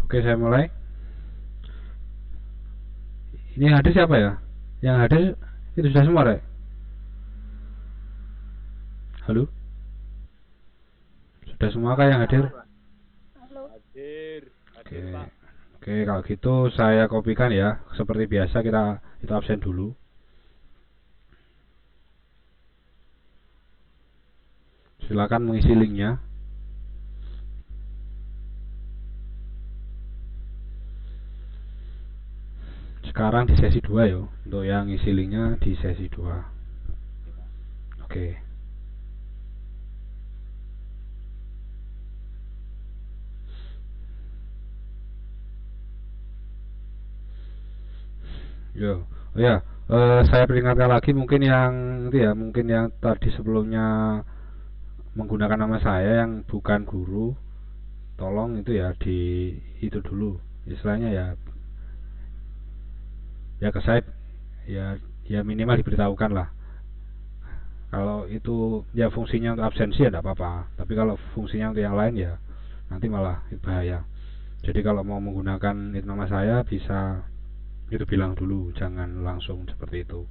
Oke, saya mulai. Ini yang hadir siapa ya? Yang hadir itu sudah semua, Rek? Halo? Sudah semua kah yang hadir? Halo. Oke. Oke, kalau gitu saya kopikan ya. Seperti biasa kita itu absen dulu. Silakan mengisi linknya. Sekarang di sesi 2 ya. Untuk yang ngisi linknya di sesi 2. Oke. Yo. Oh ya, saya peringatkan lagi mungkin yang itu ya, mungkin yang tadi sebelumnya menggunakan nama saya yang bukan guru, tolong itu ya di itu dulu. Istilahnya ya ke saya ya minimal diberitahukan lah. Kalau itu ya fungsinya untuk absensi ya tidak apa-apa. Tapi kalau fungsinya untuk yang lain ya nanti malah bahaya. Jadi kalau mau menggunakan itu nama saya bisa itu bilang dulu, jangan langsung seperti itu.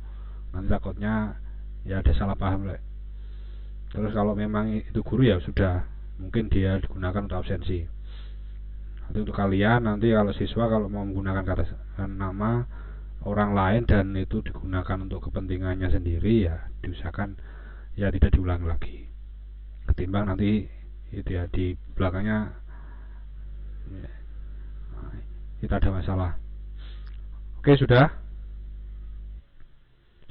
Nanti takutnya ya ada salah paham lah. Terus kalau memang itu guru ya sudah, mungkin dia digunakan untuk absensi. Nanti untuk kalian nanti kalau siswa kalau mau menggunakan kata nama orang lain dan itu digunakan untuk kepentingannya sendiri ya diusahakan ya tidak diulang lagi, ketimbang nanti itu ya di belakangnya ya, kita ada masalah. Oke, sudah,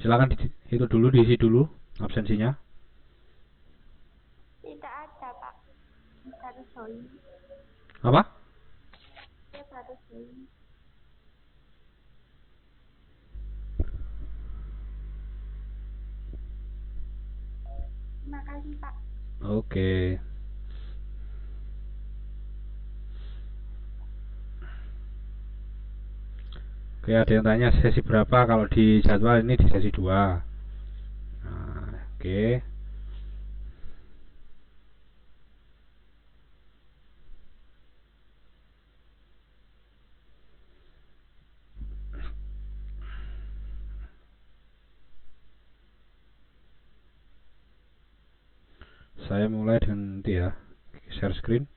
silakan itu dulu, diisi dulu absensinya. Tidak ada, Pak. Baru join. Apa? Saya baru join. Terima kasih, Pak. Oke. Oke, ada yang tanya sesi berapa? Kalau di jadwal ini di sesi 2. Nah, oke. Saya mulai dengan itu ya, share screen.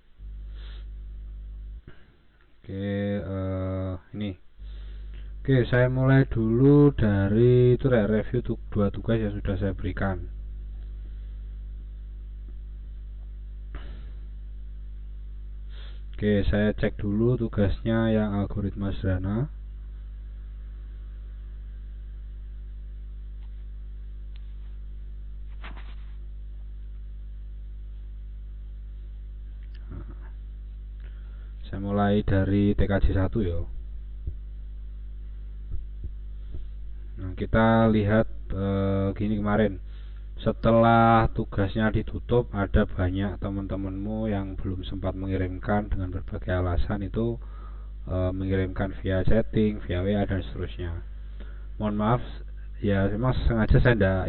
Oke, ini. Oke, saya mulai dulu dari itu review 2 tugas yang sudah saya berikan. Oke, saya cek dulu tugasnya yang algoritma sederhana. Saya mulai dari TKJ 1 ya. Nah, kita lihat gini kemarin. Setelah tugasnya ditutup, ada banyak teman-temanmu yang belum sempat mengirimkan dengan berbagai alasan itu mengirimkan via chatting, via WA dan seterusnya. Mohon maaf, ya memang sengaja saya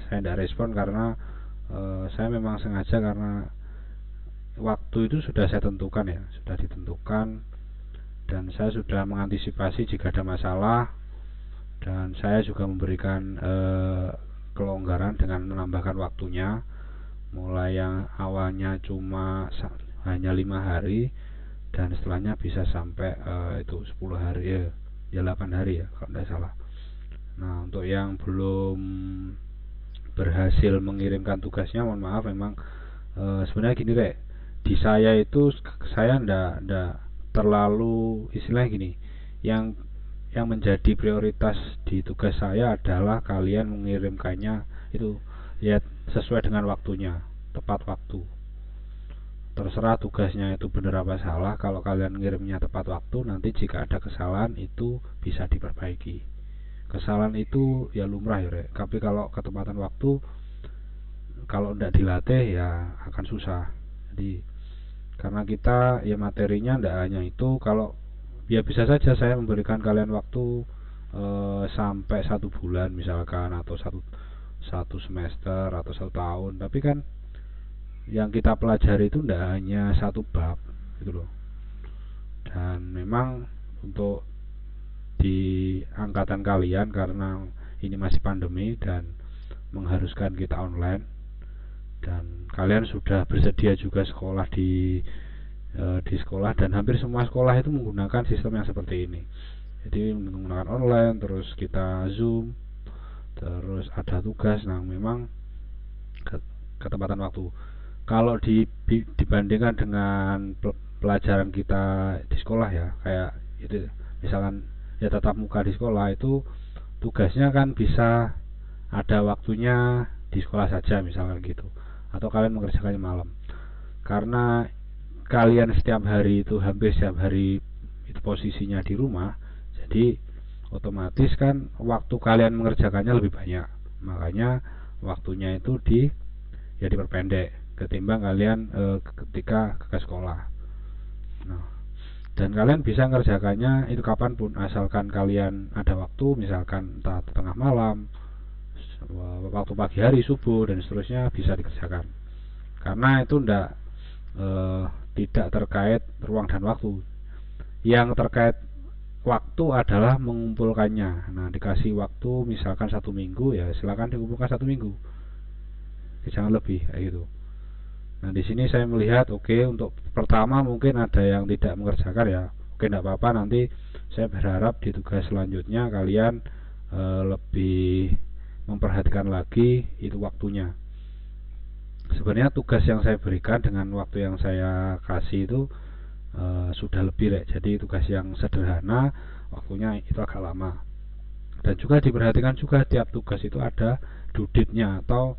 tidak respon karena saya memang sengaja karena waktu itu sudah saya tentukan ya, sudah ditentukan dan saya sudah mengantisipasi jika ada masalah dan saya juga memberikan kelonggaran dengan menambahkan waktunya mulai yang awalnya cuma hanya 5 hari dan setelahnya bisa sampai itu 10 hari ya 8 hari ya kalau tidak salah. Nah, untuk yang belum berhasil mengirimkan tugasnya mohon maaf, memang sebenarnya gini Rek, di saya itu saya ndak terlalu istilahnya gini, yang menjadi prioritas di tugas saya adalah kalian mengirimkannya itu ya sesuai dengan waktunya, tepat waktu. Terserah tugasnya itu benar apa salah, kalau kalian ngirimnya tepat waktu, nanti jika ada kesalahan itu bisa diperbaiki. Kesalahan itu ya lumrah ya Rek, tapi kalau ketepatan waktu kalau tidak dilatih ya akan susah. Jadi karena kita ya materinya tidak hanya itu, kalau ya bisa saja saya memberikan kalian waktu sampai 1 bulan misalkan, atau satu semester atau 1 tahun, tapi kan yang kita pelajari itu tidak hanya 1 bab gitu loh. Dan memang untuk di angkatan kalian, karena ini masih pandemi dan mengharuskan kita online, dan kalian sudah bersedia juga sekolah di sekolah, dan hampir semua sekolah itu menggunakan sistem yang seperti ini. Jadi menggunakan online, terus kita Zoom, terus ada tugas. Nah, memang ketepatan waktu. Kalau dibandingkan dengan pelajaran kita di sekolah ya, kayak itu misalkan ya tatap muka di sekolah, itu tugasnya kan bisa ada waktunya di sekolah saja misalkan gitu, atau kalian mengerjakannya malam. Karena kalian setiap hari itu, hampir setiap hari itu posisinya di rumah, jadi otomatis kan waktu kalian mengerjakannya lebih banyak. Makanya waktunya itu diperpendek ketimbang kalian ketika ke sekolah. Nah, dan kalian bisa mengerjakannya itu kapanpun, asalkan kalian ada waktu, misalkan entah tengah malam, waktu pagi hari, subuh, dan seterusnya bisa dikerjakan. Karena itu tidak terkait ruang dan waktu. Yang terkait waktu adalah mengumpulkannya. Nah, dikasih waktu misalkan 1 minggu, ya silakan dikumpulkan 1 minggu, jangan lebih kayak gitu. Nah, di sini saya melihat untuk pertama mungkin ada yang tidak mengerjakan ya. Tidak apa-apa, nanti saya berharap di tugas selanjutnya kalian lebih memperhatikan lagi itu waktunya. Sebenarnya tugas yang saya berikan dengan waktu yang saya kasih itu sudah lebih jadi tugas yang sederhana, waktunya itu agak lama. Dan juga diperhatikan juga tiap tugas itu ada due date-nya, atau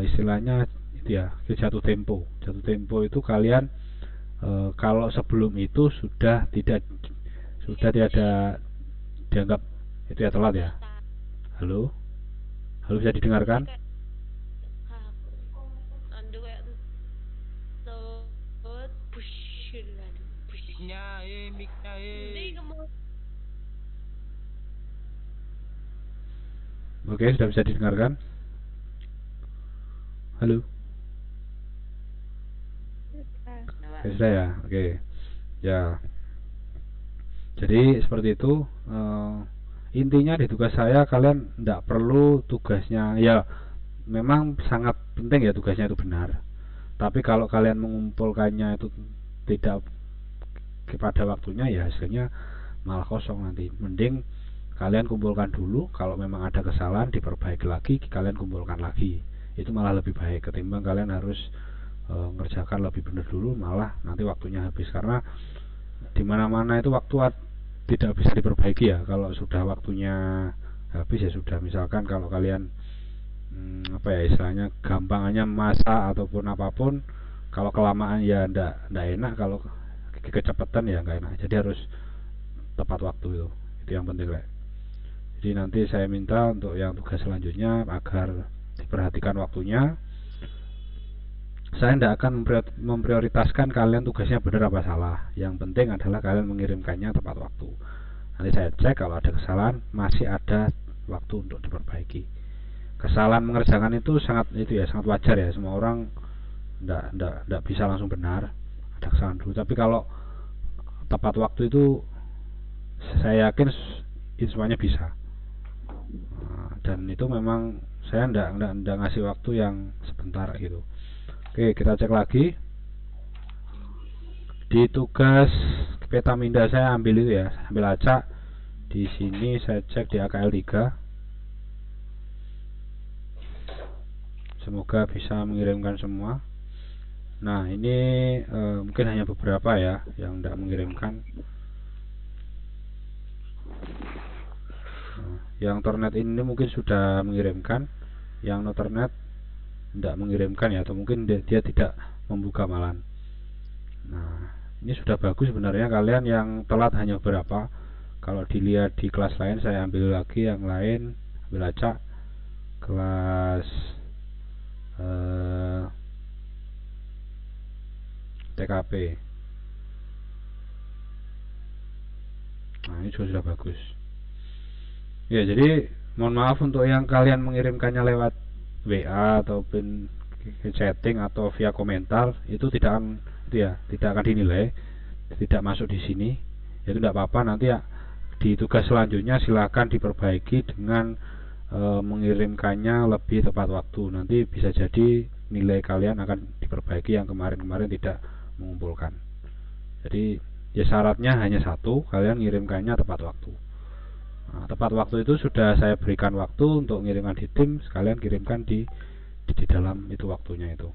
istilahnya itu ya, jatuh tempo. Jatuh tempo itu kalian kalau sebelum itu sudah tidak dianggap itu ya telat ya. Halo bisa didengarkan? Oke, sudah bisa didengarkan? Halo? Sudah ya? Oke. Ya. Jadi seperti itu. Intinya di tugas saya, kalian tidak perlu tugasnya, ya memang sangat penting ya tugasnya itu benar. Tapi kalau kalian mengumpulkannya itu tidak pada waktunya, ya hasilnya malah kosong nanti. Mending kalian kumpulkan dulu, kalau memang ada kesalahan diperbaiki lagi, kalian kumpulkan lagi. Itu malah lebih baik ketimbang kalian harus mengerjakan lebih benar dulu, malah nanti waktunya habis. Karena dimana-mana itu waktu tidak bisa diperbaiki ya. Kalau sudah waktunya habis ya sudah. Misalkan kalau kalian istilahnya gampangannya masak ataupun apapun, kalau kelamaan ya ndak enak, kalau kecepatan ya nggak enak. Jadi harus tepat waktu, itu yang penting lah. Jadi nanti saya minta untuk yang tugas selanjutnya agar diperhatikan waktunya. Saya tidak akan memprioritaskan kalian tugasnya benar apa salah. Yang penting adalah kalian mengirimkannya tepat waktu. Nanti saya cek, kalau ada kesalahan masih ada waktu untuk diperbaiki. Kesalahan mengerjakan itu sangat wajar ya. Semua orang tidak bisa langsung benar, ada kesalahan dulu. Tapi kalau tepat waktu itu saya yakin semuanya bisa. Dan itu memang saya tidak ngasih waktu yang sebentar gitu. Oke, kita cek lagi. Di tugas peta minda saya ambil itu ya, ambil acak. Di sini saya cek di AKL 3. Semoga bisa mengirimkan semua. Nah, ini mungkin hanya beberapa ya yang tidak mengirimkan. Yang Tornet ini mungkin sudah mengirimkan, yang Noternet tidak mengirimkan ya, atau mungkin dia tidak membuka malam. Nah, ini sudah bagus sebenarnya. Kalian yang telat hanya beberapa. Kalau dilihat di kelas lain, saya ambil lagi yang lain, ambil acak kelas TKP. Nah, ini sudah bagus. Ya, jadi mohon maaf untuk yang kalian mengirimkannya lewat WA ataupun chatting atau via komentar, itu tidak akan dinilai. tidak masuk di sini, itu tidak apa-apa. Nanti ya di tugas selanjutnya silakan diperbaiki dengan mengirimkannya lebih tepat waktu. Nanti bisa jadi nilai kalian akan diperbaiki yang kemarin-kemarin tidak mengumpulkan. Jadi ya syaratnya hanya satu, kalian ngirimkannya tepat waktu. Nah, tepat waktu itu sudah saya berikan waktu untuk mengirimkan di tim, sekalian kirimkan di dalam itu waktunya itu.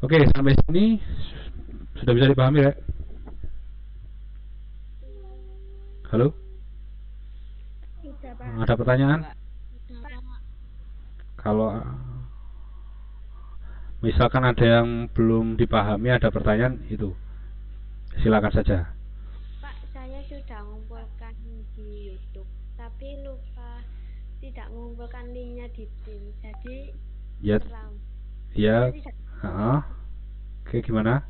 Oke, sampai sini sudah bisa dipahami ya? Halo? Ada pertanyaan? Kalau misalkan ada yang belum dipahami, ada pertanyaan, itu silakan saja. Pak, saya sudah mengumpulkan di YouTube, tapi lupa tidak mengumpulkan linknya di tim. Jadi Ya, ya, oke, gimana?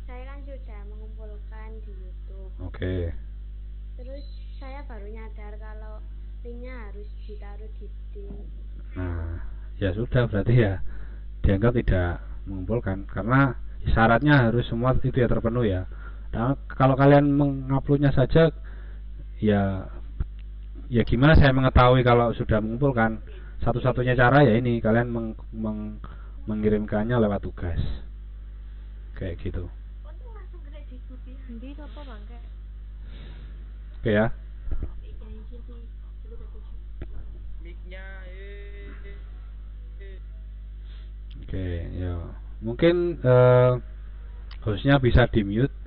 Saya kan sudah mengumpulkan di YouTube. Oke. Terus saya baru nyadar kalau linknya harus ditaruh di tim. Nah, ya sudah, berarti ya dianggap tidak mengumpulkan karena syaratnya harus semua itu ya terpenuhi ya. Nah, kalau kalian menguploadnya saja, ya gimana saya mengetahui kalau sudah mengumpulkan? Satu-satunya cara ya ini, kalian mengirimkannya lewat tugas, kayak gitu. Oke ya. Oke, ya. Mungkin hostnya bisa di mute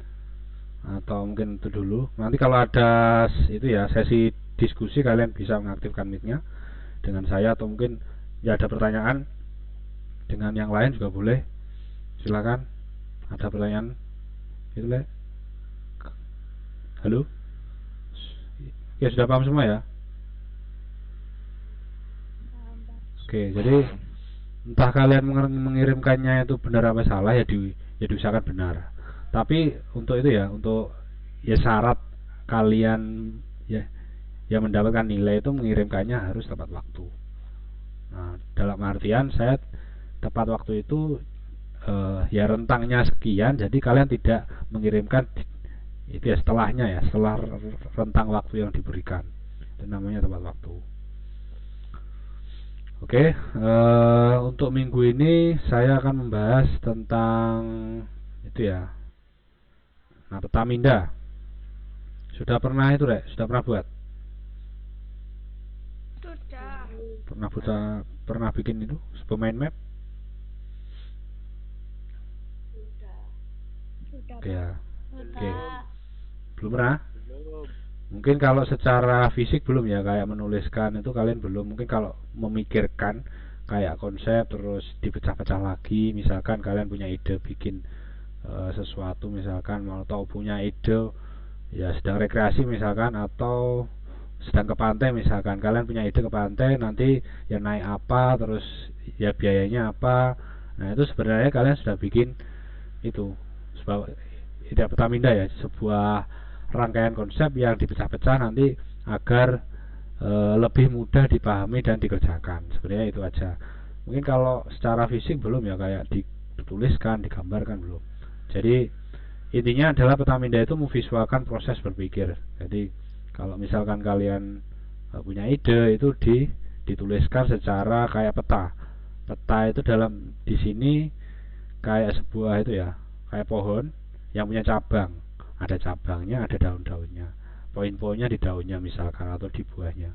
atau mungkin itu dulu. Nanti kalau ada itu ya sesi diskusi, kalian bisa mengaktifkan mic-nya dengan saya, atau mungkin ya ada pertanyaan dengan yang lain juga boleh. Silakan. Ada pertanyaan? Itu Le. Halo? Ya sudah paham semua ya? Oke, jadi entah kalian mengirimkannya itu benar apa salah, ya diusahakan benar. Tapi untuk itu ya, untuk ya syarat kalian ya mendapatkan nilai itu mengirimkannya harus tepat waktu. Nah, dalam artian saya tepat waktu itu ya rentangnya sekian, jadi kalian tidak mengirimkan itu ya setelahnya ya, setelah rentang waktu yang diberikan. Itu namanya tepat waktu. Oke, untuk minggu ini saya akan membahas tentang itu ya. Nah, Petaminda. Sudah pernah itu, Rek? Sudah pernah buat? Sudah. Pernah bikin itu sebuah mind map? Sudah. Oke ya. Oke. Belum pernah? Mungkin kalau secara fisik belum ya, kayak menuliskan itu kalian belum. Mungkin kalau memikirkan kayak konsep terus dipecah-pecah lagi, misalkan kalian punya ide bikin sesuatu, misalkan mau tahu punya ide ya sedang rekreasi misalkan, atau sedang ke pantai misalkan, kalian punya ide ke pantai, nanti ya naik apa, terus ya biayanya apa. Nah, itu sebenarnya kalian sudah bikin itu sebuah ide Petaminda ya, sebuah rangkaian konsep yang dipecah-pecah nanti agar lebih mudah dipahami dan dikerjakan. Sebenarnya itu aja. Mungkin kalau secara fisik belum ya, kayak dituliskan, digambarkan belum. Jadi intinya adalah Petaminda itu memvisualkan proses berpikir. Jadi kalau misalkan kalian punya ide, itu dituliskan secara kayak peta. Peta itu dalam di sini kayak sebuah itu ya, kayak pohon yang punya cabang. Ada cabangnya, ada daun-daunnya. Poin-poinnya di daunnya misalkan, atau di buahnya.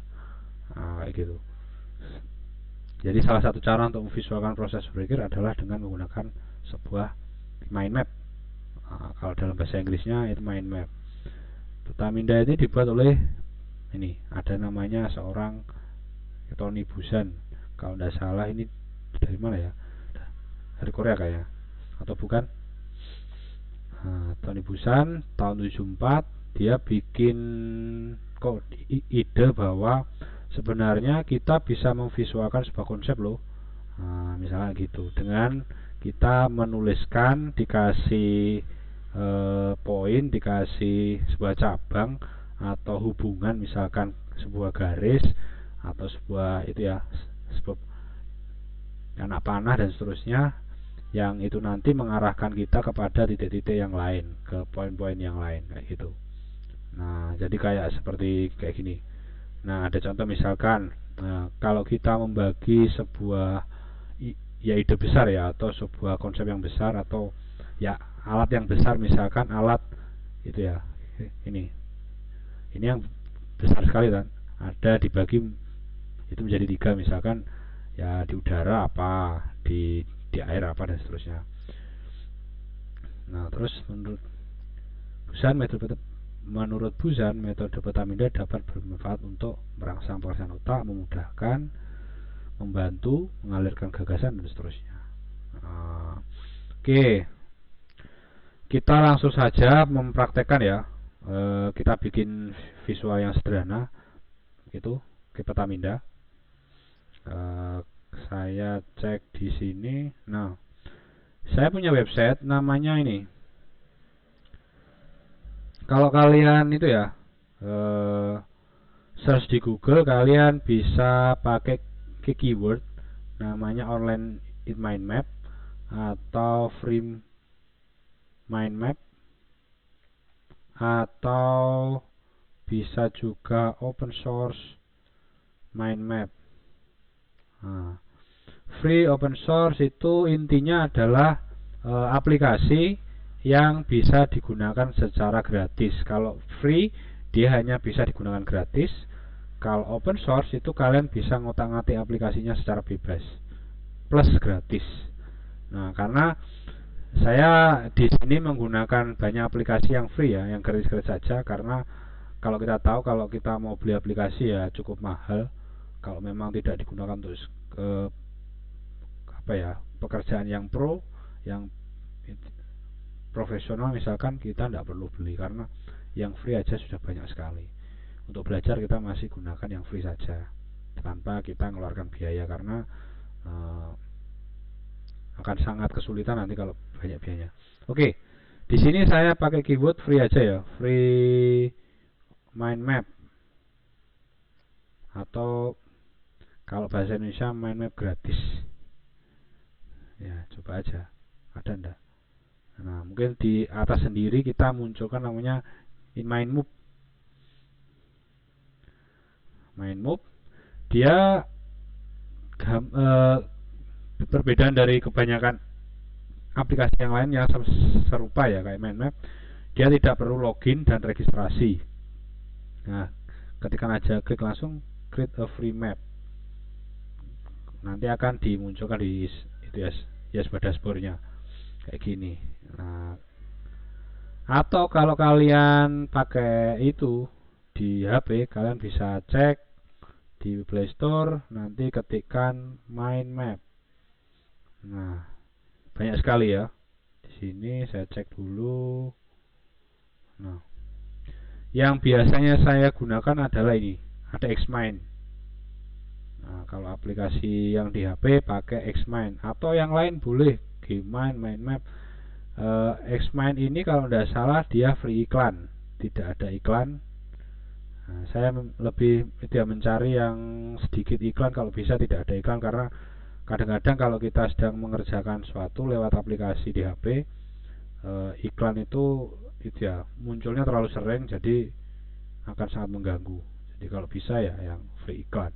Nah, kayak gitu. Jadi salah satu cara untuk memvisualkan proses berpikir adalah dengan menggunakan sebuah mind map. Nah, kalau dalam bahasa Inggrisnya itu mind map. Petaminda ini dibuat oleh ini, ada namanya seorang Tony Buzan. Kalau tidak salah ini dari mana ya? Dari Korea kayaknya, atau bukan? Nah, Tony Buzan tahun 74 dia bikin ide bahwa sebenarnya kita bisa memvisualkan sebuah konsep loh. Nah, misalnya gitu, dengan kita menuliskan, dikasih poin, dikasih sebuah cabang atau hubungan, misalkan sebuah garis atau sebuah itu ya, sebuah anak panah dan seterusnya. yang itu nanti mengarahkan kita kepada titik-titik yang lain, ke poin-poin yang lain kayak gitu. Nah, jadi kayak seperti kayak gini. Nah, ada contoh misalkan, kalau kita membagi sebuah ya ide besar ya, atau sebuah konsep yang besar, atau ya alat yang besar, misalkan alat itu ya, ini yang besar sekali kan, ada dibagi itu menjadi 3, misalkan ya di udara apa, di air apa, dan seterusnya. Nah, terus menurut Buzan, metode Petamida dapat bermanfaat untuk merangsang pengerjaan otak, memudahkan, membantu mengalirkan gagasan, dan seterusnya. Oke, kita langsung saja mempraktekkan ya. Kita bikin visual yang sederhana gitu ke Petamida. Saya cek di sini. Nah, saya punya website namanya ini. Kalau kalian itu ya search di Google, kalian bisa pakai keyword namanya online mind map atau free mind map, atau bisa juga open source mind map. Nah, free open source itu intinya adalah aplikasi yang bisa digunakan secara gratis. Kalau free, dia hanya bisa digunakan gratis. Kalau open source itu kalian bisa ngotak-ngatik aplikasinya secara bebas plus gratis. Nah, karena saya di sini menggunakan banyak aplikasi yang free ya, yang gratis-gratis saja, karena kalau kita tahu kalau kita mau beli aplikasi ya cukup mahal kalau memang tidak digunakan untuk pekerjaan yang pro, yang profesional misalkan, kita tidak perlu beli karena yang free aja sudah banyak sekali. Untuk belajar kita masih gunakan yang free saja tanpa kita mengeluarkan biaya, karena akan sangat kesulitan nanti kalau banyak biayanya. Oke, di sini saya pakai keyword free aja ya, free mind map, atau kalau bahasa Indonesia mind map gratis. Ya, coba aja, ada ndak? Nah, mungkin di atas sendiri kita munculkan namanya mind map. Mind map, dia perbedaan dari kebanyakan aplikasi yang lain yang serupa ya kayak mind map, dia tidak perlu login dan registrasi. Nah, ketika aja klik langsung create a free map, nanti akan dimunculkan di itu ya sebuah dashboardnya kayak gini. Nah, atau kalau kalian pakai itu di HP, kalian bisa cek di Play Store, nanti ketikkan mind map. Nah, banyak sekali ya. Di sini saya cek dulu. Nah, yang biasanya saya gunakan adalah ini, ada Xmind. Nah, kalau aplikasi yang di HP pakai Xmind, atau yang lain boleh, Gmind, mind map. Xmind ini kalau tidak salah dia free iklan, tidak ada iklan. Nah, saya lebih tidak mencari yang sedikit iklan, kalau bisa tidak ada iklan, karena kadang-kadang kalau kita sedang mengerjakan sesuatu lewat aplikasi di HP, iklan itu ya munculnya terlalu sering, jadi akan sangat mengganggu. Jadi kalau bisa ya yang free iklan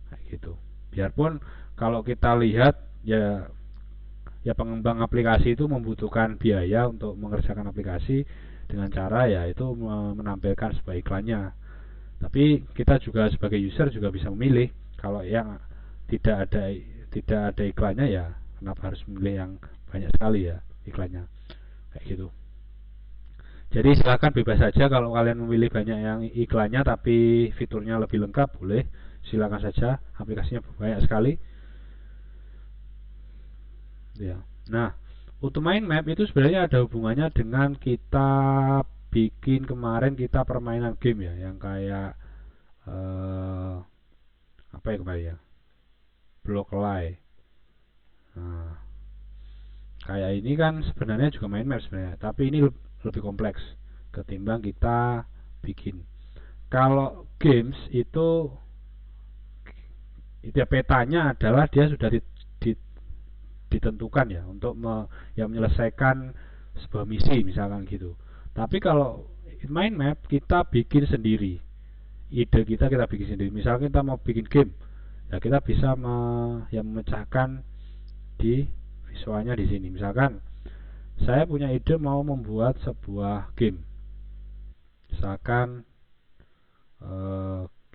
kayak gitu. Biarpun kalau kita lihat ya pengembang aplikasi itu membutuhkan biaya untuk mengerjakan aplikasi dengan cara ya itu menampilkan sebuah iklannya. Tapi kita juga sebagai user juga bisa memilih. Kalau yang tidak ada iklannya, ya kenapa harus memilih yang banyak sekali ya iklannya kayak gitu. Jadi silakan bebas saja, kalau kalian memilih banyak yang iklannya tapi fiturnya lebih lengkap, boleh, silakan saja, aplikasinya banyak sekali ya. Nah, untuk mind map itu sebenarnya ada hubungannya dengan kita bikin kemarin kita permainan game ya, yang kayak apa ya kemarin ya, Blockly. Nah, kayak ini kan sebenarnya juga mind map sebenarnya, tapi ini lebih kompleks ketimbang kita bikin. Kalau games itu ya petanya adalah dia sudah ditentukan ya untuk menyelesaikan sebuah misi misalkan gitu. Tapi kalau mind map kita bikin sendiri, ide kita bikin sendiri. Misalnya kita mau bikin game, ya kita bisa memecahkan di visualnya di sini. Misalkan saya punya ide mau membuat sebuah game, misalkan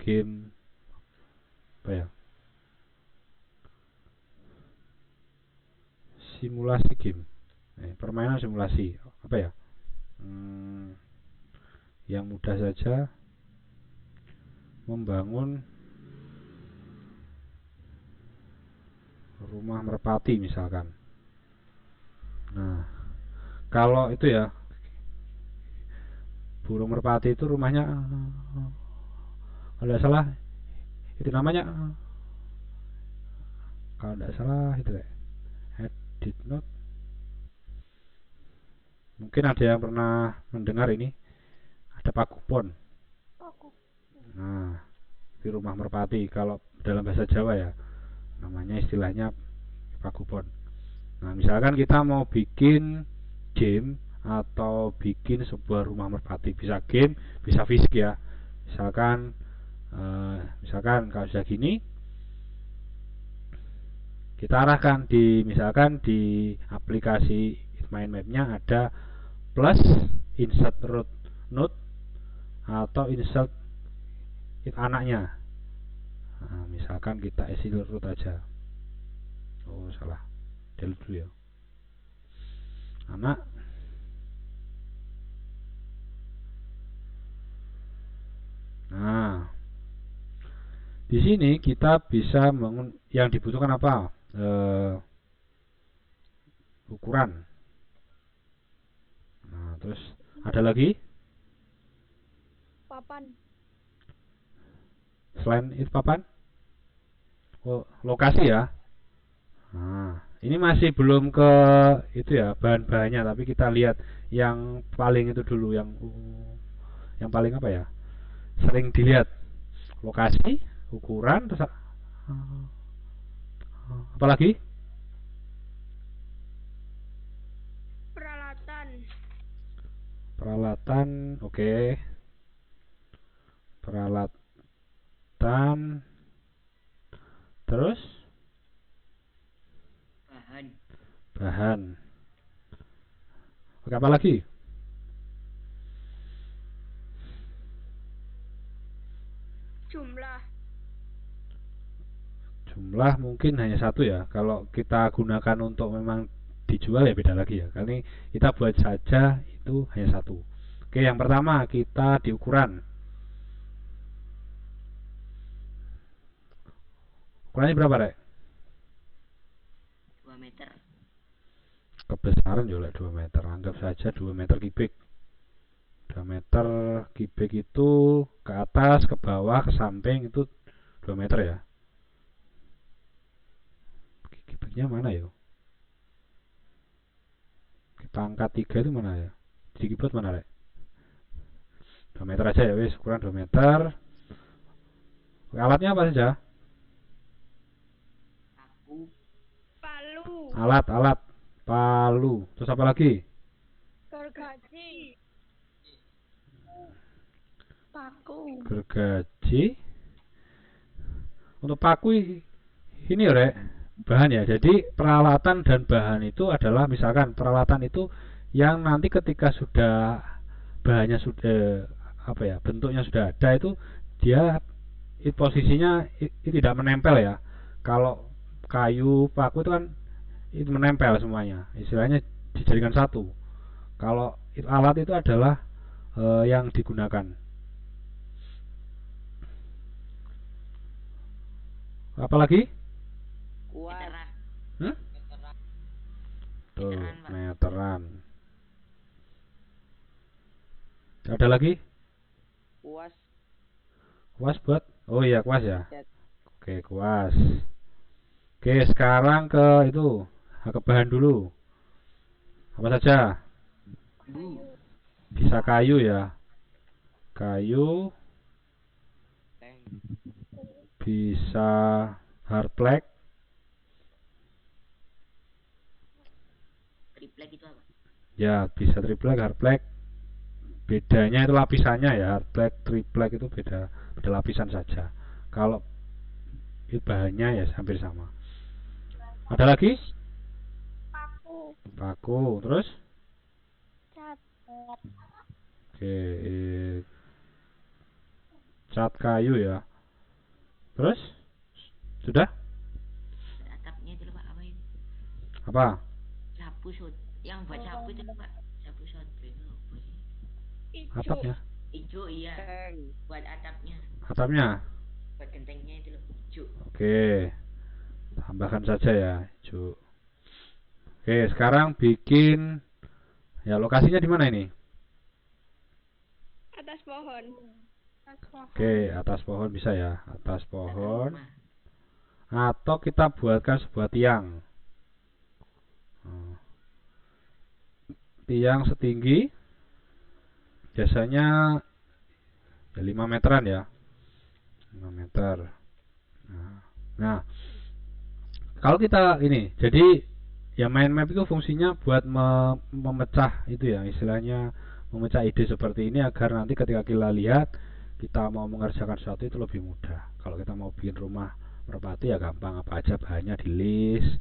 game apa ya, simulasi game, permainan simulasi apa ya, yang mudah saja, membangun rumah merpati misalkan. Nah, kalau itu ya, burung merpati itu rumahnya, kalau tidak salah itu namanya, kalau tidak salah itu edit note. Mungkin ada yang pernah mendengar ini, ada pakupon. Nah, di rumah merpati kalau dalam bahasa Jawa ya, namanya istilahnya pakupon. Nah, misalkan kita mau bikin game atau bikin sebuah rumah merpati, bisa game, bisa fisik ya. Misalkan kalau sudah gini, kita arahkan misalkan di aplikasi mind map-nya ada plus insert root node atau insert anaknya. Nah, misalkan kita isi root aja. Oh salah, delete dulu ya. Anak. Nah, di sini kita bisa bangun yang dibutuhkan apa? Ukuran. Nah, terus ada lagi? Papan. Selain itu papan? Oh, lokasi ya. Nah, ini masih belum ke itu ya, bahan-bahannya, tapi kita lihat yang paling itu dulu, yang paling apa ya? Sering dilihat. Lokasi, ukuran, terus apa lagi? Peralatan, oke. Peralatan, terus bahan. Oke, apa lagi? Jumlah mungkin hanya satu ya. Kalau kita gunakan untuk memang dijual ya beda lagi ya. Kali kita buat saja itu hanya satu. Oke, yang pertama kita di ukuran. Ukurannya berapa, Rek? 2 meter. Kebesaran juga 2 meter. Anggap saja 2 meter kubik. 2 meter kubik itu ke atas, ke bawah, ke samping itu 2 meter ya. Kubiknya mana ya? Kita angkat 3 itu mana ya? Di keyboard mana, Rek? 2 meter aja ya wis, ukuran 2 meter. Alatnya apa saja? Alat palu. Terus apa lagi? Gergaji. Untuk paku ini ya, Rek, bahan ya. Jadi peralatan dan bahan itu adalah, misalkan peralatan itu yang nanti ketika sudah bahannya sudah apa ya, bentuknya sudah ada, itu dia posisinya itu tidak menempel ya. Kalau kayu, paku itu kan itu menempel semuanya, istilahnya dijadikan satu. Kalau alat itu adalah yang digunakan. Apalagi? Meteran. Tuh, meteran. Ada lagi? Kuas buat? Oh iya, kuas ya. Oke, kuas. Oke, sekarang ke itu, ke bahan dulu. Apa saja? Bisa kayu ya. Kayu. Bisa hard black. triplek itu apa? Ya, bisa triplek, hardplek. Bedanya itu lapisannya ya, hardplek, triplek itu beda lapisan saja. Kalau itu bahannya ya hampir sama. Ada lagi? Paku. Paku, terus? Cat. Oke, cat kayu ya. Terus? Sudah? Atapnya itu loh Pak, apa itu? Apa? Sapu sot. Yang buat sapu itu loh Pak. Sapu sot itu apa sih? Ijo. Atapnya? Ijo iya. Buat atapnya. Atapnya? Buat gentengnya itu loh. Ijo. Oke. Tambahkan saja ya, hijau. Oke, sekarang bikin ya lokasinya di mana ini? Atas pohon. Oke, atas pohon bisa ya, atas pohon. Atau kita buatkan sebuah tiang. Tiang setinggi biasanya ya 5 meteran ya. 5 meter. Nah, kalau kita ini, jadi ya mind map itu fungsinya buat memecah itu ya, istilahnya memecah ide seperti ini agar nanti ketika kita lihat kita mau mengerjakan sesuatu itu lebih mudah. Kalau kita mau bikin rumah merpati ya gampang, apa aja bahannya di list.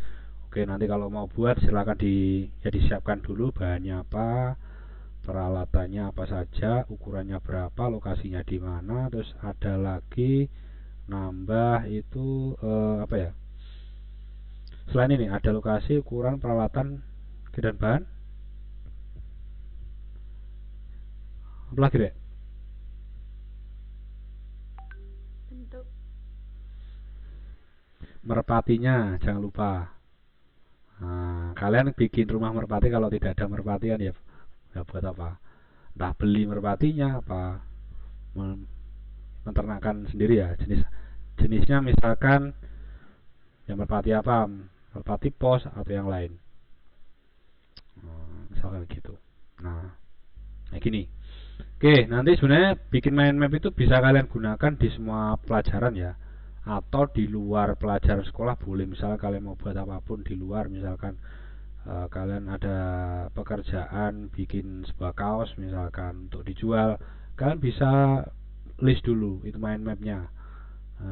Oke, nanti kalau mau buat silakan disiapkan dulu bahannya apa, peralatannya apa saja, ukurannya berapa, lokasinya di mana, terus ada lagi nambah itu apa ya? Selain ini ada lokasi, ukuran, peralatan, dan bahan. Apa lagi deh? Bentuk. Merpatinya jangan lupa. Nah, kalian bikin rumah merpati kalau tidak ada merpati kan ya buat apa? Entah beli merpatinya apa menternakkan sendiri ya, jenisnya misalkan ya merpati apa, merpati pos atau yang lain. Misalkan gitu. Nah, kayak gini. Oke, nanti sebenarnya bikin mind map itu bisa kalian gunakan di semua pelajaran ya, atau di luar pelajaran sekolah boleh. Misalnya kalian mau buat apapun di luar, misalkan kalian ada pekerjaan bikin sebuah kaos misalkan untuk dijual, kalian bisa list dulu itu mind mapnya.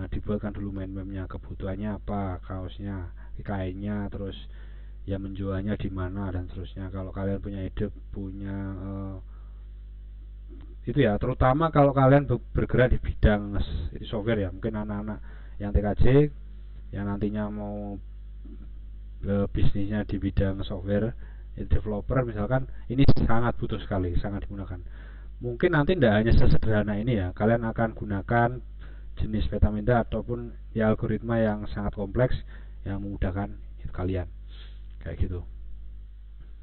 Dibuatkan dulu mind mapnya, kebutuhannya apa, kaosnya, kainnya, terus ya menjualnya di mana dan seterusnya. Kalau kalian punya ide, punya itu ya, terutama kalau kalian bergerak di bidang software ya, mungkin anak-anak yang TKJ yang nantinya mau bisnisnya di bidang software developer misalkan, ini sangat butuh sekali, sangat digunakan. Mungkin nanti tidak hanya sesederhana ini ya, kalian akan gunakan jenis petaminda ataupun ya algoritma yang sangat kompleks yang memudahkan kalian kayak gitu.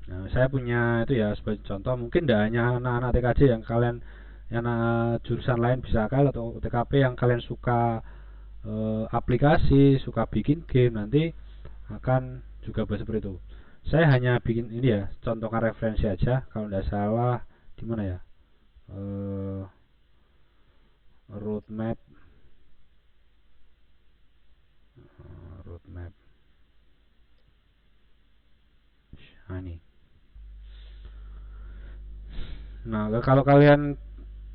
Nah, saya punya itu ya sebagai contoh, mungkin tidak hanya anak-anak TKJ yang kalian yang jurusan lain bisa kalian, atau TKP yang kalian suka aplikasi, suka bikin game, nanti akan juga bahas seperti itu. Saya hanya bikin ini ya, contohkan referensi aja. Kalau tidak salah di mana ya, roadmap nah ini. Nah, kalau kalian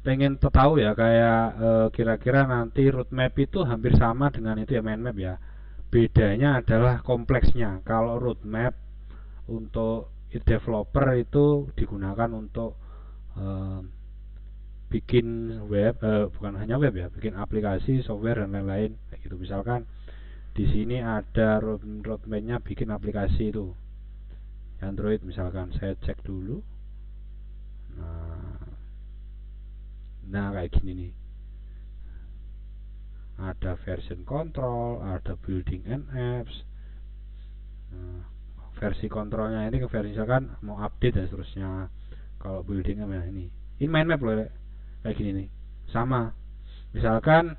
pengen tahu ya kayak kira-kira nanti roadmap itu hampir sama dengan itu ya mind map ya. Bedanya adalah kompleksnya. Kalau roadmap untuk developer itu digunakan untuk bikin web, bukan hanya web ya, bikin aplikasi, software dan lain-lain kayak gitu. Misalkan di sini ada roadmapnya bikin aplikasi itu Android misalkan, saya cek dulu. Nah kayak gini nih, ada version control, ada building and apps. Versi kontrolnya ini ke versi misalkan mau update dan seterusnya. Kalau building ya ini mind map loh kayak gini nih, sama. Misalkan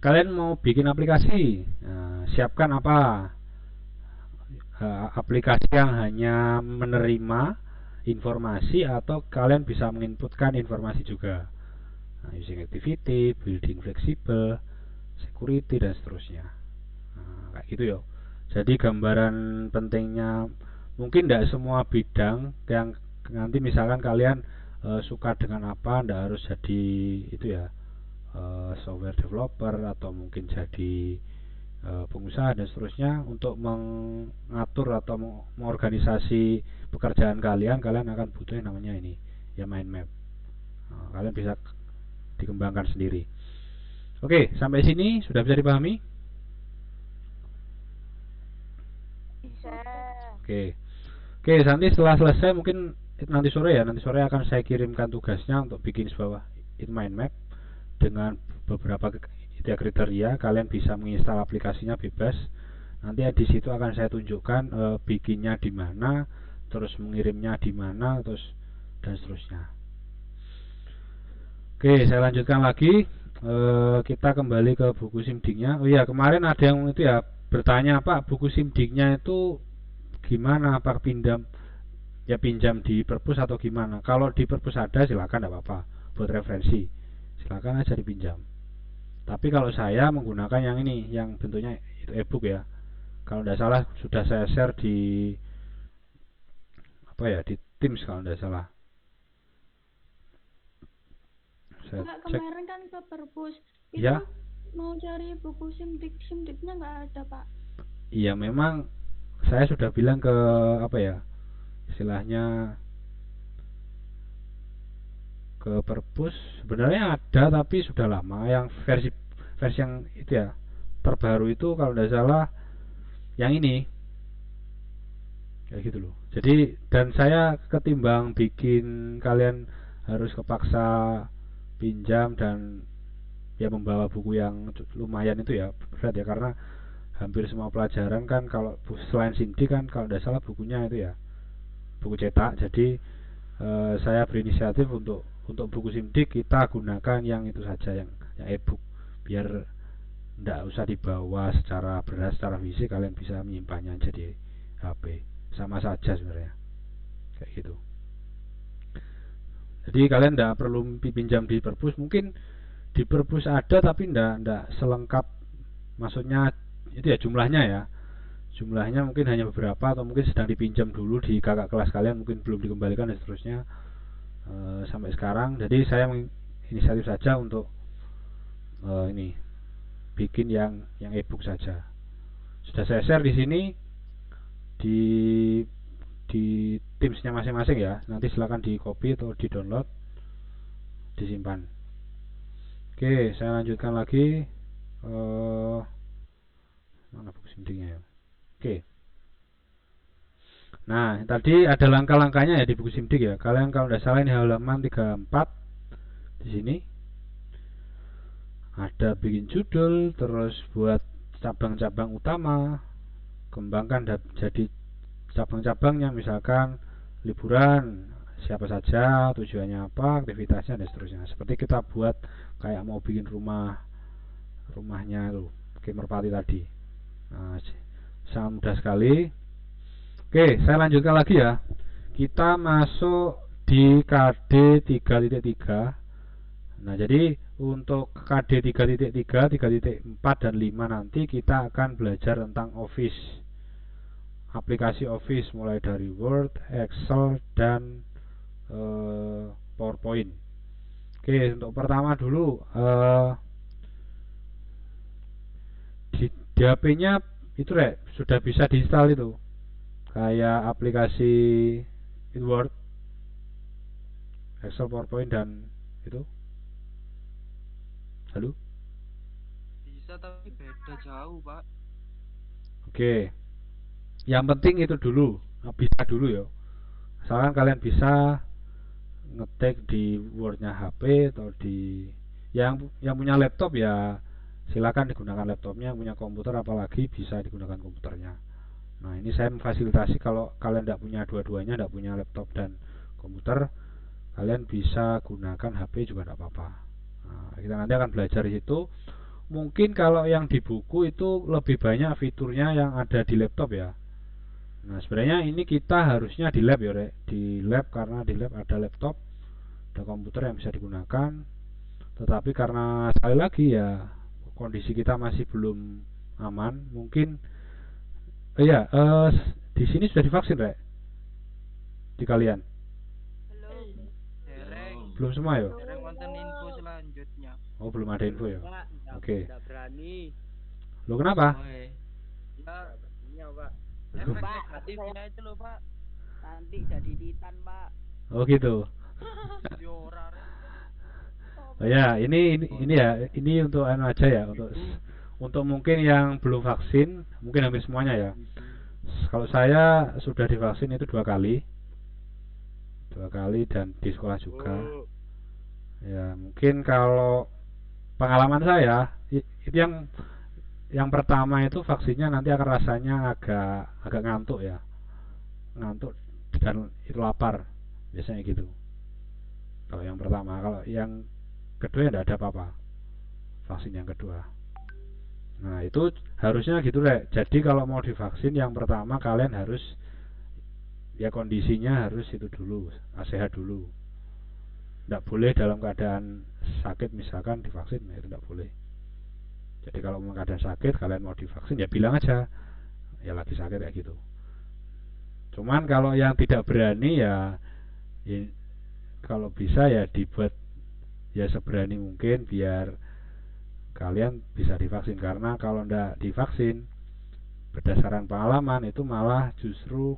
kalian mau bikin aplikasi, siapkan apa, aplikasi yang hanya menerima informasi atau kalian bisa menginputkan informasi juga. Using activity, building flexible, security dan seterusnya. Kayak gitu ya. Jadi gambaran pentingnya mungkin tidak semua bidang yang nanti misalkan kalian suka dengan apa, tidak harus jadi itu ya, software developer atau mungkin jadi pengusaha dan seterusnya. Untuk mengatur atau mengorganisasi pekerjaan kalian akan butuh yang namanya ini ya, mind map. Kalian bisa dikembangkan sendiri. Oke, sampai sini sudah bisa dipahami? Bisa. Oke, nanti setelah selesai mungkin nanti sore akan saya kirimkan tugasnya untuk bikin sebuah mind map dengan beberapa kriteria. Kalian bisa menginstal aplikasinya bebas. Nanti di situ akan saya tunjukkan bikinnya di mana, terus mengirimnya di mana, terus dan seterusnya. Oke, saya lanjutkan lagi. Kita kembali ke buku simdiknya. Oh iya, kemarin ada yang itu ya bertanya, Pak, buku simdiknya itu gimana? Apa pinjam di perpus atau gimana? Kalau di perpus ada silakan, tidak apa-apa, buat referensi silakan aja dipinjam. Tapi kalau saya menggunakan yang ini, yang bentuknya itu e-book ya. Kalau tidak salah sudah saya share di di Teams kalau tidak salah. Kemarin kan ke perpus itu ya, mau cari buku simdiknya nggak ada, Pak. Iya, memang saya sudah bilang ke istilahnya ke perpus sebenarnya ada, tapi sudah lama. Yang versi yang itu ya terbaru itu kalau tidak salah yang ini kayak gitu loh. Jadi dan saya ketimbang bikin kalian harus kepaksa pinjam dan ya membawa buku yang lumayan itu ya berat ya, karena hampir semua pelajaran kan kalau selain simdik kan kalau tidak salah bukunya itu ya buku cetak. Jadi saya berinisiatif untuk buku simdik kita gunakan yang itu saja, yang e-book, biar tidak usah dibawa secara berat, secara fisik. Kalian bisa menyimpannya aja di HP, sama saja sebenarnya kayak gitu. Jadi kalian tidak perlu pinjam di perpus. Mungkin di perpus ada tapi tidak selengkap, maksudnya itu ya jumlahnya mungkin hanya beberapa, atau mungkin sedang dipinjam dulu di kakak kelas kalian, mungkin belum dikembalikan dan seterusnya sampai sekarang. Jadi saya inisiatif saja untuk ini bikin yang e-book saja. Sudah saya share di sini di Teams-nya masing-masing ya. Nanti silakan di copy atau di download, disimpan. Oke, saya lanjutkan lagi. Mana buku simdiknya ya? Oke. Nah, tadi ada langkah-langkahnya ya di buku simdik ya. Kalian kalau tidak salah ini halaman 34 di sini. Ada bikin judul, terus buat cabang-cabang utama, kembangkan jadi cabang-cabangnya, misalkan liburan, siapa saja, tujuannya apa, aktivitasnya dan seterusnya. Seperti kita buat kayak mau bikin rumahnya tuh, kayak Merpati tadi. Nah, sangat mudah sekali. Oke, saya lanjutkan lagi ya. Kita masuk di KD 3.3. Nah, jadi untuk KD 3.3, 3.4 dan 5 nanti kita akan belajar tentang Office. Aplikasi Office mulai dari Word, Excel dan PowerPoint. Oke, untuk pertama dulu di HP-nya itu sudah bisa diinstal itu, kayak aplikasi Word, Excel, PowerPoint dan itu. Halo? Bisa tapi beda jauh, Pak. Oke. Yang penting itu dulu, bisa dulu ya. Asalkan kalian bisa ngetik di Word-nya HP atau di yang punya laptop ya silakan digunakan laptopnya, yang punya komputer apalagi bisa digunakan komputernya. Nah, ini saya memfasilitasi kalau kalian tidak punya dua-duanya, tidak punya laptop dan komputer, kalian bisa gunakan HP juga tidak apa-apa. Nah, kita nanti akan belajar di situ. Mungkin kalau yang di buku itu lebih banyak fiturnya yang ada di laptop ya. Nah, sebenarnya ini kita harusnya di lab ya, di lab, karena di lab ada laptop, ada komputer yang bisa digunakan. Tetapi karena sekali lagi ya kondisi kita masih belum aman, mungkin di sini sudah divaksin, di kalian? Belum. Dereng. Belum semua ya? Dereng wonten info selanjutnya. Oh, belum ada info ya? Pak, Oke. tidak berani. Lo kenapa? Woi. Ya, Iya, Pak. efek Pak, negatifnya itu loh, Pak. Nanti jadi titan, Pak. Oh gitu. Yo ora Rek. Oh ya, ini untuk anu aja ya, untuk mungkin yang belum vaksin, mungkin hampir semuanya ya. Kalau saya sudah divaksin itu 2 kali dan di sekolah juga. Ya, mungkin kalau pengalaman saya itu yang pertama itu vaksinnya nanti akan rasanya agak ngantuk ya, ngantuk dan itu lapar biasanya gitu. Kalau yang pertama, kalau yang kedua tidak ada apa-apa, vaksin yang kedua. Nah itu harusnya gitu Rek. Jadi kalau mau divaksin yang pertama kalian harus ya kondisinya harus itu dulu, sehat dulu. Tidak boleh dalam keadaan sakit misalkan divaksin, itu tidak boleh. Jadi kalau mau keadaan sakit kalian mau divaksin ya bilang aja ya lagi sakit kayak gitu. Cuman kalau yang tidak berani ya kalau bisa ya dibuat ya seberani mungkin biar kalian bisa divaksin, karena kalau tidak divaksin berdasarkan pengalaman itu malah justru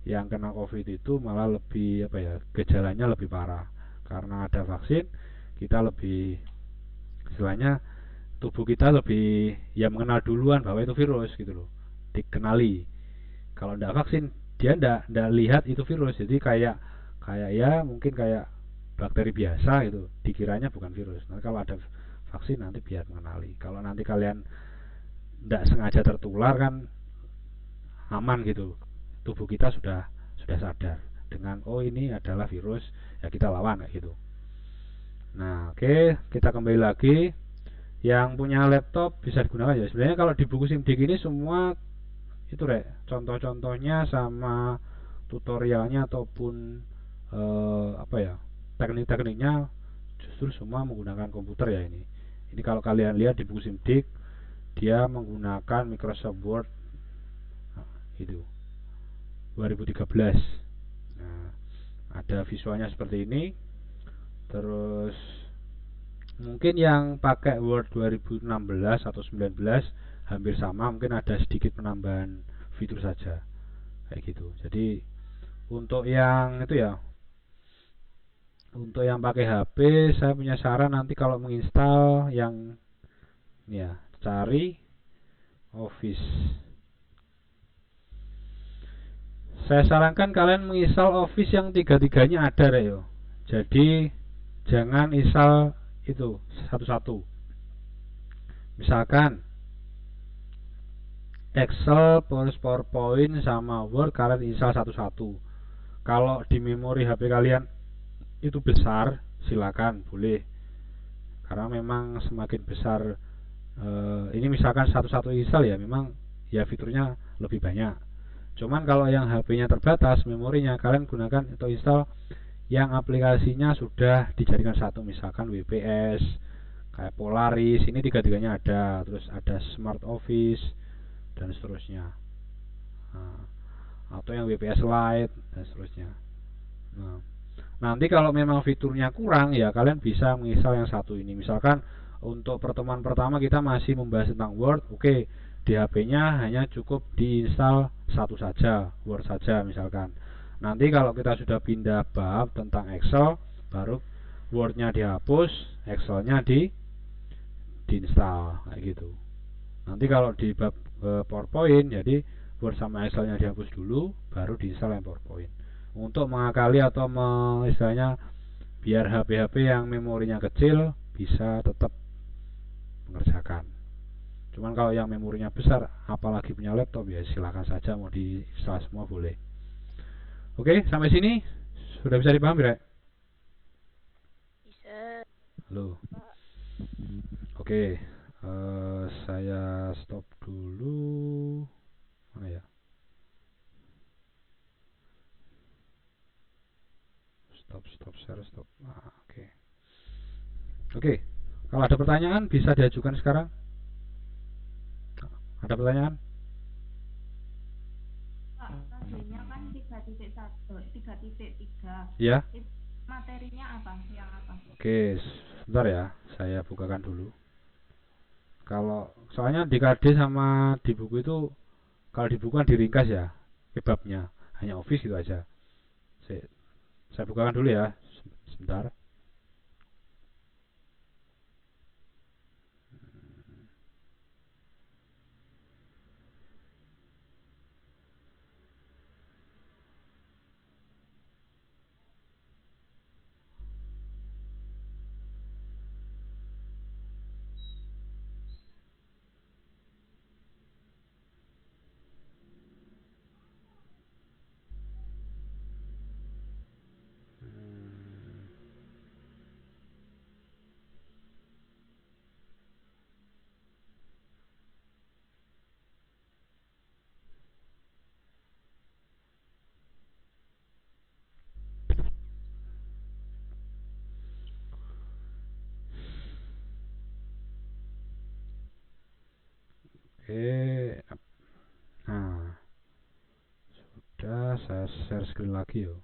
yang kena COVID itu malah lebih gejalanya lebih parah. Karena ada vaksin kita lebih istilahnya tubuh kita lebih ya mengenal duluan bahwa itu virus gitu loh, dikenali. Kalau tidak vaksin dia tidak lihat itu virus, jadi kayak ya mungkin kayak bakteri biasa gitu, dikiranya bukan virus. Nah kalau ada vaksin nanti biar mengenali. Kalau nanti kalian tidak sengaja tertular kan aman gitu, tubuh kita sudah sadar dengan oh ini adalah virus, ya kita lawan kayak gitu. Nah oke, kita kembali lagi. Yang punya laptop bisa digunakan ya. Sebenarnya kalau di buku SIMDIK ini semua itu Rek, contoh-contohnya sama tutorialnya ataupun teknik-tekniknya justru semua menggunakan komputer ya ini. Ini kalau kalian lihat di buku SIMDIK dia menggunakan Microsoft Word itu 2013. Nah, ada visualnya seperti ini. Terus mungkin yang pakai Word 2016 atau 19 hampir sama, mungkin ada sedikit penambahan fitur saja kayak gitu. Jadi untuk yang itu ya, untuk yang pakai HP saya punya saran nanti kalau menginstal yang ini ya, cari Office. Saya sarankan kalian menginstal Office yang tiga-tiganya ada ya. Jadi jangan install itu satu-satu. Misalkan Excel, PowerPoint sama Word kalian install satu-satu. Kalau di memori HP kalian itu besar, silakan boleh. Karena memang semakin besar ini misalkan satu-satu install ya, memang ya fiturnya lebih banyak. Cuman kalau yang HP-nya terbatas memorinya, kalian gunakan atau install yang aplikasinya sudah dijadikan satu, misalkan WPS, kayak Polaris, ini tiga-tiganya ada. Terus ada Smart Office dan seterusnya. Nah, atau yang WPS Lite dan seterusnya. Nah, nanti kalau memang fiturnya kurang ya kalian bisa menginstal yang satu ini. Misalkan untuk pertemuan pertama kita masih membahas tentang Word, oke, di HP-nya hanya cukup diinstal satu saja, Word saja misalkan. Nanti kalau kita sudah pindah bab tentang Excel, baru Word-nya dihapus, Excel-nya diinstal kayak gitu. Nanti kalau di bab PowerPoint, jadi Word sama Excel-nya dihapus dulu, baru diinstal yang PowerPoint. Untuk mengakali atau istilahnya biar HP-HP yang memorinya kecil bisa tetap mengerjakan. Cuman kalau yang memorinya besar, apalagi punya laptop, ya silakan saja mau diinstal semua boleh. Oke, sampai sini sudah bisa dipahami, Rek? Bisa. Halo. Oke, saya stop dulu. Mana ya? Stop share, stop. Oke. Oke, kalau ada pertanyaan bisa diajukan sekarang. Ada pertanyaan? Pak, tadinya kan 3 3.1, 3.3. Ya. Materinya apa? Yang apa? Oke, sebentar ya, saya bukakan dulu. Kalau soalnya di KD sama di buku itu, kalau di buku kan diringkas ya, babnya hanya office gitu aja. Saya bukakan dulu ya, sebentar. Oke, nah sudah, saya share screen lagi yo.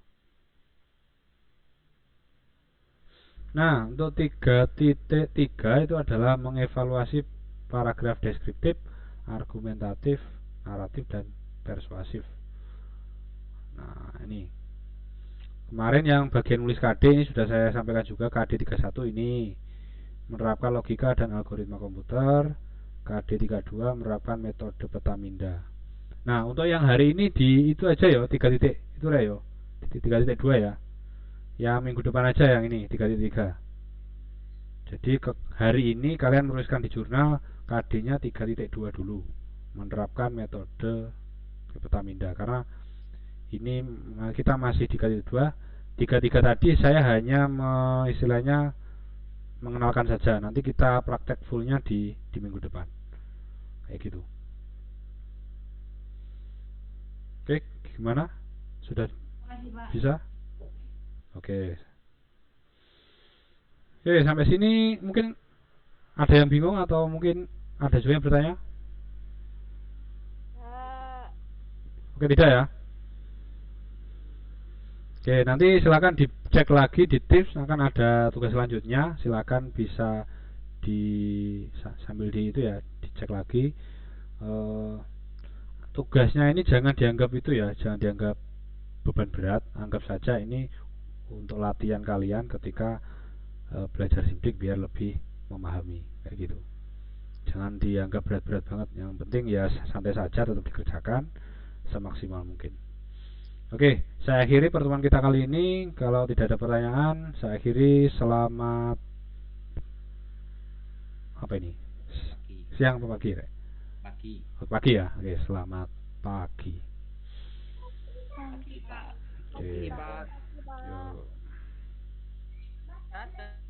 Nah, untuk 3.3 itu adalah mengevaluasi paragraf deskriptif, argumentatif, naratif, dan persuasif. Nah, ini kemarin yang bagian nulis KD ini sudah saya sampaikan juga. KD 31 ini menerapkan logika dan algoritma komputer. KD 32 menerapkan metode Petaminda. Nah, untuk yang hari ini di itu aja ya, 3 titik itu ya yo. 3.2 ya. Ya minggu depan aja yang ini 3.3. Jadi hari ini kalian menuliskan di jurnal KD-nya 3.2 dulu, menerapkan metode Petaminda. Karena ini kita masih di 3.2. 3.3 tadi saya hanya istilahnya mengenalkan saja. Nanti kita praktek fullnya di minggu depan. Kayak gitu. Oke, gimana? Sudah bisa? Oke. Oke, sampai sini mungkin ada yang bingung atau mungkin ada juga yang bertanya? Oke, tidak ya? Oke, nanti silakan dicek lagi di tips, akan ada tugas selanjutnya. Silakan bisa sambil di itu ya, dicek lagi. Tugasnya ini jangan dianggap itu ya, jangan dianggap beban berat, anggap saja ini untuk latihan kalian ketika belajar simplik biar lebih memahami kayak gitu. Jangan dianggap berat-berat banget, yang penting ya santai saja, tetap dikerjakan semaksimal mungkin. Oke, saya akhiri pertemuan kita kali ini. Kalau tidak ada pertanyaan, saya akhiri. Selamat apa ini? Siang atau pagi? Pagi. Pagi ya. Oke, selamat pagi. Pagi, Pak. Oke. Pak. Yuk. Dadah.